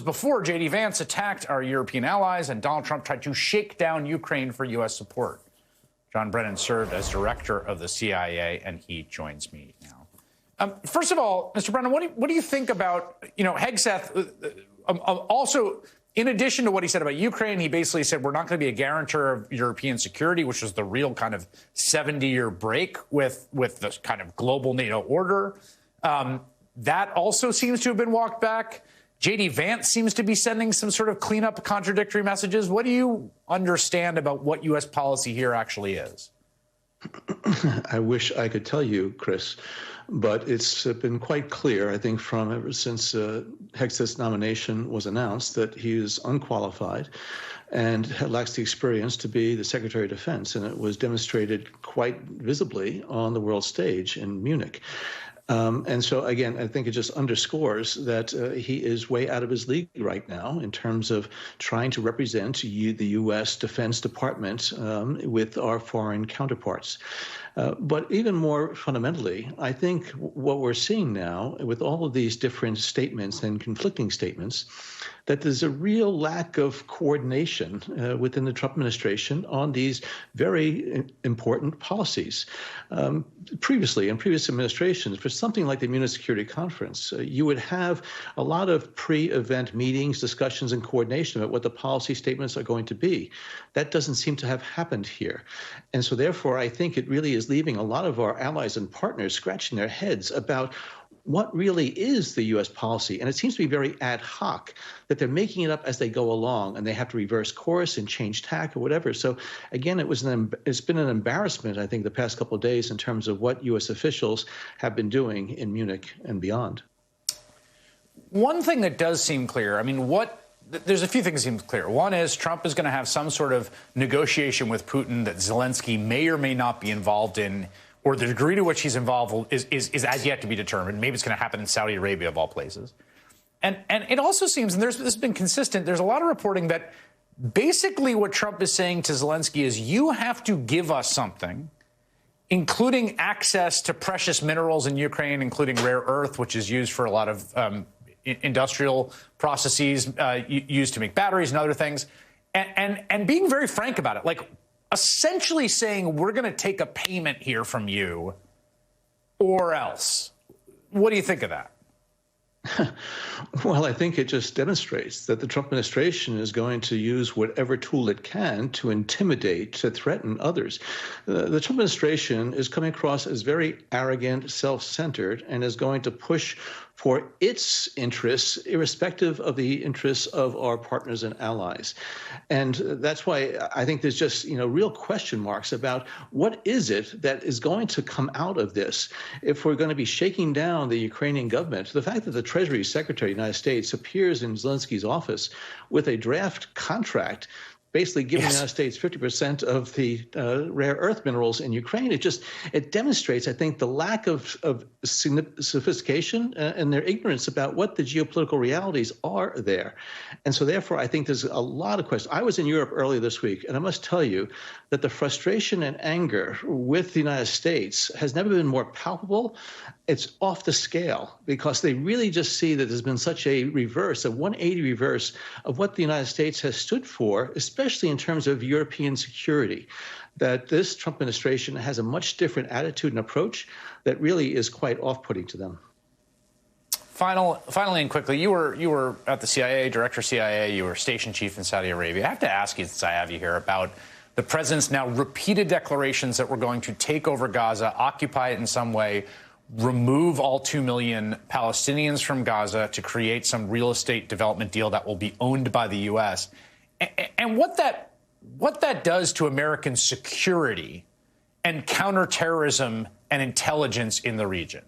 before J.D. Vance attacked our European allies and Donald Trump tried to shake down Ukraine for U.S. support. John Brennan served as director of the CIA, and he joins me now. First of all, Mr. Brennan, what do you think about, Hegseth also, in addition to what he said about Ukraine, he basically said we're not going to be a guarantor of European security, which was the real kind of 70-year break with this kind of global NATO order. That also seems to have been walked back. J.D. Vance seems to be sending some sort of cleanup contradictory messages. What do you understand about what U.S. policy here actually is? I wish I could tell you, Chris, but it's been quite clear, I think, from ever since Hegseth's nomination was announced, that he is unqualified and lacks the experience to be the Secretary of Defense. And it was demonstrated quite visibly on the world stage in Munich. And so, again, I think it just underscores that he is way out of his league right now in terms of trying to represent the U.S. Defense Department with our foreign counterparts. But even more fundamentally, I think what we're seeing now with all of these different statements and conflicting statements, that there's a real lack of coordination within the Trump administration on these very important policies. Previously, in previous administrations, for something like the Munich Security Conference, you would have a lot of pre-event meetings, discussions, and coordination about what the policy statements are going to be. That doesn't seem to have happened here. And so therefore, I think it really is leaving a lot of our allies and partners scratching their heads about what really is the U.S. policy. And it seems to be very ad hoc, that they're making it up as they go along, and they have to reverse course and change tack or whatever. So again, it's been an embarrassment, I think, the past couple of days in terms of what U.S. officials have been doing in Munich and beyond. One thing that does seem clear, there's a few things that seem clear. One is Trump is going to have some sort of negotiation with Putin that Zelensky may or may not be involved in, or the degree to which he's involved is as yet to be determined. Maybe it's going to happen in Saudi Arabia, of all places. And it also seems, and this has been consistent, there's a lot of reporting that basically what Trump is saying to Zelensky is you have to give us something, including access to precious minerals in Ukraine, including rare earth, which is used for a lot of industrial processes used to make batteries and other things, and being very frank about it, like essentially saying we're going to take a payment here from you or else. What do you think of that? Well, I think it just demonstrates that the Trump administration is going to use whatever tool it can to intimidate, to threaten others. The Trump administration is coming across as very arrogant, self-centered, and is going to push for its interests, irrespective of the interests of our partners and allies. And that's why I think there's just, real question marks about what is it that is going to come out of this if we're going to be shaking down the Ukrainian government. The fact that the Treasury Secretary of the United States appears in Zelensky's office with a draft contract basically giving the United States 50% of the rare earth minerals in Ukraine. It demonstrates, I think, the lack of sophistication and their ignorance about what the geopolitical realities are there. And so therefore, I think there's a lot of questions. I was in Europe earlier this week, and I must tell you that the frustration and anger with the United States has never been more palpable. It's off the scale because they really just see that there's been such a reverse, a 180 reverse of what the United States has stood for, especially in terms of European security, that this Trump administration has a much different attitude and approach that really is quite off-putting to them. Finally and quickly, you were at the CIA, director of CIA, you were station chief in Saudi Arabia. I have to ask you, since I have you here, about the president's now repeated declarations that we're going to take over Gaza, occupy it in some way, remove all 2 million Palestinians from Gaza to create some real estate development deal that will be owned by the U.S. And what that does to American security and counterterrorism and intelligence in the region.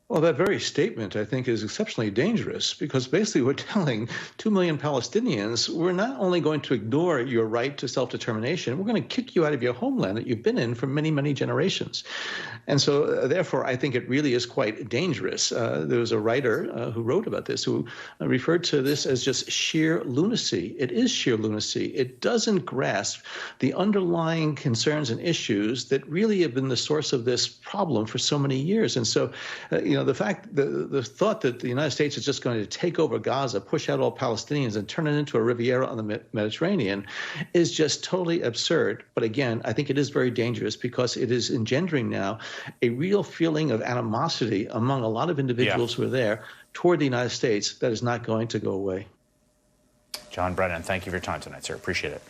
Well, that very statement, I think, is exceptionally dangerous because basically we're telling 2 million Palestinians, we're not only going to ignore your right to self-determination, we're going to kick you out of your homeland that you've been in for many, many generations. And so, therefore, I think it really is quite dangerous. There was a writer who wrote about this who referred to this as just sheer lunacy. It is sheer lunacy. It doesn't grasp the underlying concerns and issues that really have been the source of this problem for so many years. And so, the fact, the thought that the United States is just going to take over Gaza, push out all Palestinians, and turn it into a Riviera on the Mediterranean is just totally absurd. But again, I think it is very dangerous because it is engendering now a real feeling of animosity among a lot of individuals who are there toward the United States that is not going to go away. John Brennan, thank you for your time tonight, sir. Appreciate it.